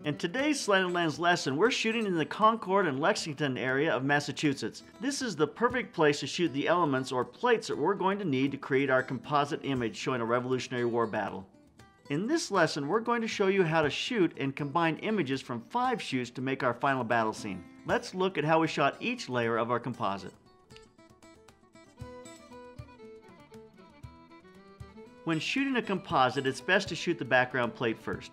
In today's Slanted Lens lesson, we're shooting in the Concord and Lexington area of Massachusetts. This is the perfect place to shoot the elements or plates that we're going to need to create our composite image showing a Revolutionary War battle. In this lesson, we're going to show you how to shoot and combine images from 5 shoots to make our final battle scene. Let's look at how we shot each layer of our composite. When shooting a composite, it's best to shoot the background plate first.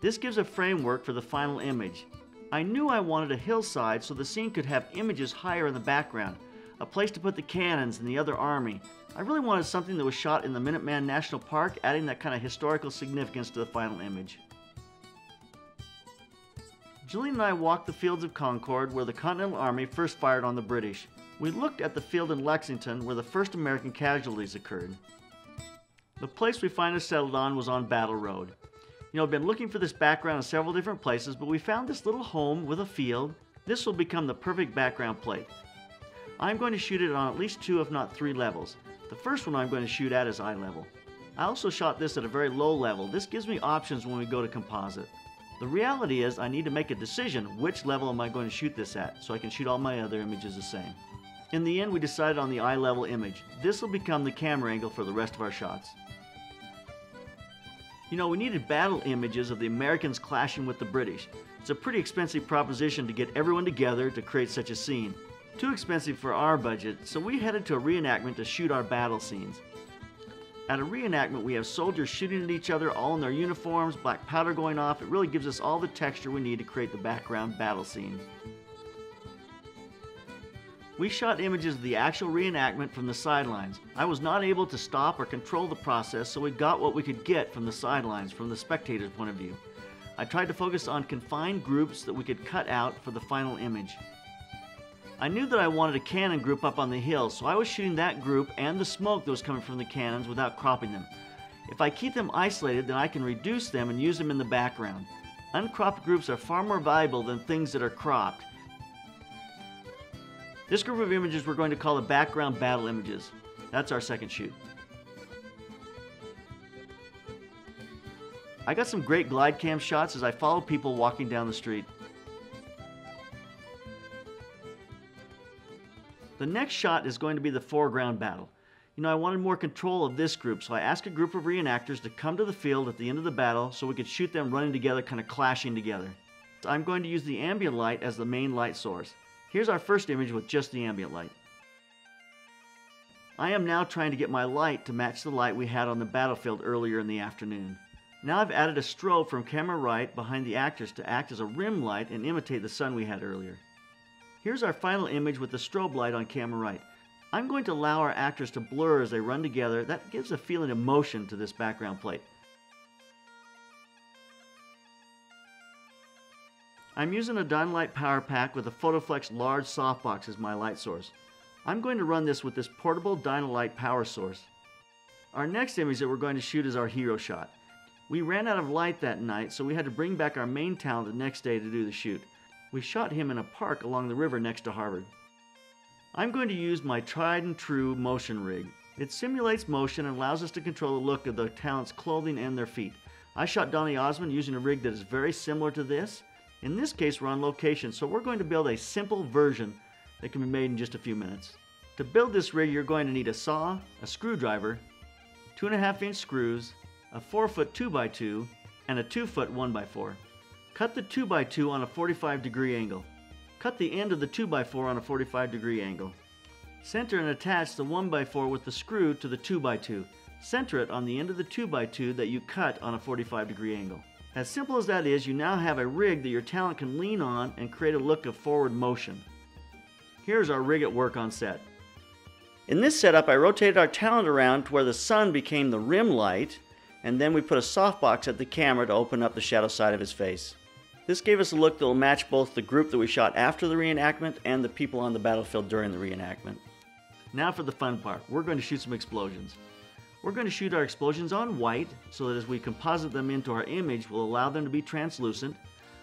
This gives a framework for the final image. I knew I wanted a hillside so the scene could have images higher in the background, a place to put the cannons and the other army. I really wanted something that was shot in the Minuteman National Park, adding that kind of historical significance to the final image. Jillian and I walked the fields of Concord where the Continental Army first fired on the British. We looked at the field in Lexington where the first American casualties occurred. The place we finally settled on was on Battle Road. I've been looking for this background in several different places, but we found this little home with a field. This will become the perfect background plate. I'm going to shoot it on at least 2 if not 3 levels. The first one I'm going to shoot at is eye level. I also shot this at a very low level. This gives me options when we go to composite. The reality is I need to make a decision which level am I going to shoot this at so I can shoot all my other images the same. In the end, we decided on the eye level image. This will become the camera angle for the rest of our shots. We needed battle images of the Americans clashing with the British. It's a pretty expensive proposition to get everyone together to create such a scene. Too expensive for our budget, so we headed to a reenactment to shoot our battle scenes. At a reenactment, we have soldiers shooting at each other, all in their uniforms, black powder going off. It really gives us all the texture we need to create the background battle scene. We shot images of the actual reenactment from the sidelines. I was not able to stop or control the process, so we got what we could get from the sidelines, from the spectator's point of view. I tried to focus on confined groups that we could cut out for the final image. I knew that I wanted a cannon group up on the hill, so I was shooting that group and the smoke that was coming from the cannons without cropping them. If I keep them isolated, then I can reduce them and use them in the background. Uncropped groups are far more valuable than things that are cropped. This group of images we're going to call the background battle images. That's our second shoot. I got some great Glidecam shots as I follow people walking down the street. The next shot is going to be the foreground battle. I wanted more control of this group, so I asked a group of reenactors to come to the field at the end of the battle so we could shoot them running together, kind of clashing together. I'm going to use the ambient light as the main light source. Here's our first image with just the ambient light. I am now trying to get my light to match the light we had on the battlefield earlier in the afternoon. Now I've added a strobe from camera right behind the actors to act as a rim light and imitate the sun we had earlier. Here's our final image with the strobe light on camera right. I'm going to allow our actors to blur as they run together. That gives a feeling of motion to this background plate. I'm using a Dynalight power pack with a Photoflex large softbox as my light source. I'm going to run this with this portable Dynalight power source. Our next image that we're going to shoot is our hero shot. We ran out of light that night, so we had to bring back our main talent the next day to do the shoot. We shot him in a park along the river next to Harvard. I'm going to use my tried and true motion rig. It simulates motion and allows us to control the look of the talent's clothing and their feet. I shot Donny Osmond using a rig that is very similar to this. In this case, we're on location, so we're going to build a simple version that can be made in just a few minutes. To build this rig, you're going to need a saw, a screwdriver, 2.5-inch screws, a 4-foot 2x2, and a 2-foot 1x4. Cut the 2x2 on a 45-degree angle. Cut the end of the 2x4 on a 45-degree angle. Center and attach the 1x4 with the screw to the 2x2. Center it on the end of the 2x2 that you cut on a 45-degree angle. As simple as that is, you now have a rig that your talent can lean on and create a look of forward motion. Here's our rig at work on set. In this setup, I rotated our talent around to where the sun became the rim light, and then we put a softbox at the camera to open up the shadow side of his face. This gave us a look that will match both the group that we shot after the reenactment and the people on the battlefield during the reenactment. Now for the fun part. We're going to shoot some explosions. We're going to shoot our explosions on white so that as we composite them into our image, we'll allow them to be translucent.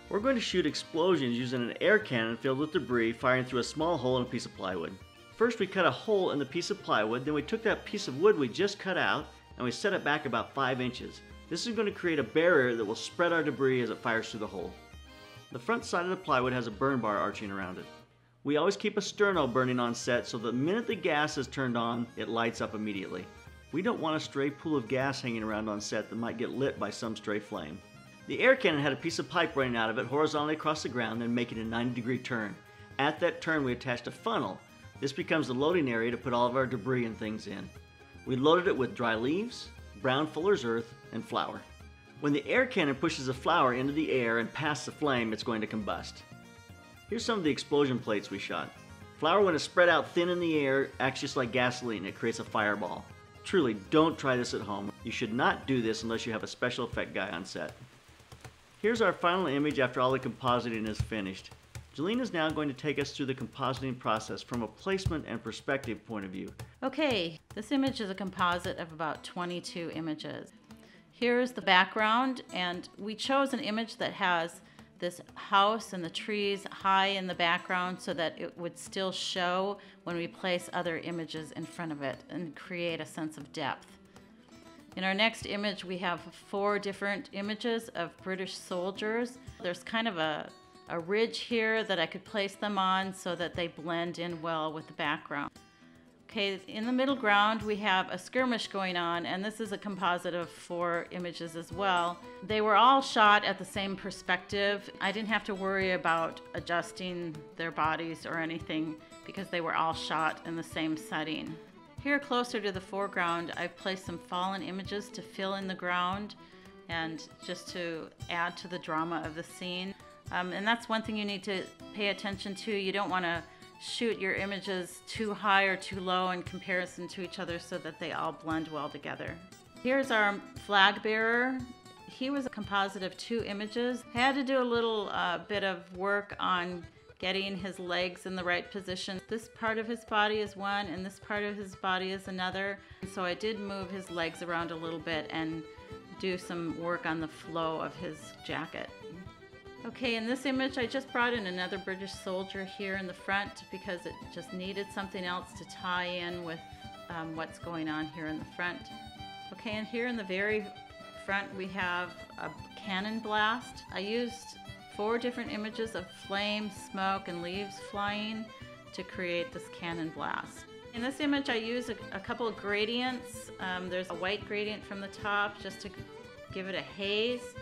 We're going to shoot explosions using an air cannon filled with debris firing through a small hole in a piece of plywood. First we cut a hole in the piece of plywood, then we took that piece of wood we just cut out and we set it back about 5 inches. This is going to create a barrier that will spread our debris as it fires through the hole. The front side of the plywood has a burn bar arching around it. We always keep a sterno burning on set so the minute the gas is turned on, it lights up immediately. We don't want a stray pool of gas hanging around on set that might get lit by some stray flame. The air cannon had a piece of pipe running out of it horizontally across the ground and making a 90-degree turn. At that turn, we attached a funnel. This becomes the loading area to put all of our debris and things in. We loaded it with dry leaves, brown fuller's earth, and flour. When the air cannon pushes the flour into the air and past the flame, it's going to combust. Here's some of the explosion plates we shot. Flour, when it's spread out thin in the air, acts just like gasoline. It creates a fireball. Truly, don't try this at home. You should not do this unless you have a special effect guy on set. Here's our final image after all the compositing is finished. Jelena is now going to take us through the compositing process from a placement and perspective point of view. Okay, this image is a composite of about 22 images. Here's the background, and we chose an image that has this house and the trees high in the background so that it would still show when we place other images in front of it and create a sense of depth. In our next image, we have 4 different images of British soldiers. There's kind of a ridge here that I could place them on so that they blend in well with the background. Okay, in the middle ground we have a skirmish going on, and this is a composite of 4 images as well. They were all shot at the same perspective. I didn't have to worry about adjusting their bodies or anything because they were all shot in the same setting. Here closer to the foreground, I've placed some fallen images to fill in the ground and just to add to the drama of the scene. And that's one thing you need to pay attention to. You don't want to shoot your images too high or too low in comparison to each other so that they all blend well together. Here's our flag bearer. He was a composite of 2 images. I had to do a little bit of work on getting his legs in the right position. This part of his body is one and this part of his body is another. So I did move his legs around a little bit and do some work on the flow of his jacket. Okay, in this image I just brought in another British soldier here in the front because it just needed something else to tie in with what's going on here in the front. Okay, and here in the very front we have a cannon blast. I used 4 different images of flame, smoke, and leaves flying to create this cannon blast. In this image I use a couple of gradients. There's a white gradient from the top just to give it a haze.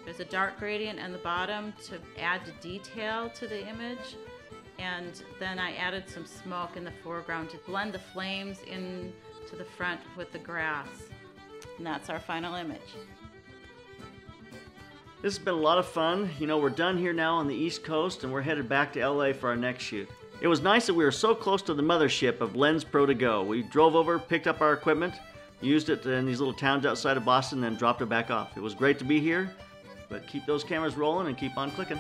There's a dark gradient on the bottom to add the detail to the image. And then I added some smoke in the foreground to blend the flames into the front with the grass. And that's our final image. This has been a lot of fun. You know, we're done here now on the East Coast and we're headed back to LA for our next shoot. It was nice that we were so close to the mothership of Lens Pro to go. We drove over, picked up our equipment, used it in these little towns outside of Boston, then dropped it back off. It was great to be here. But keep those cameras rolling and keep on clicking.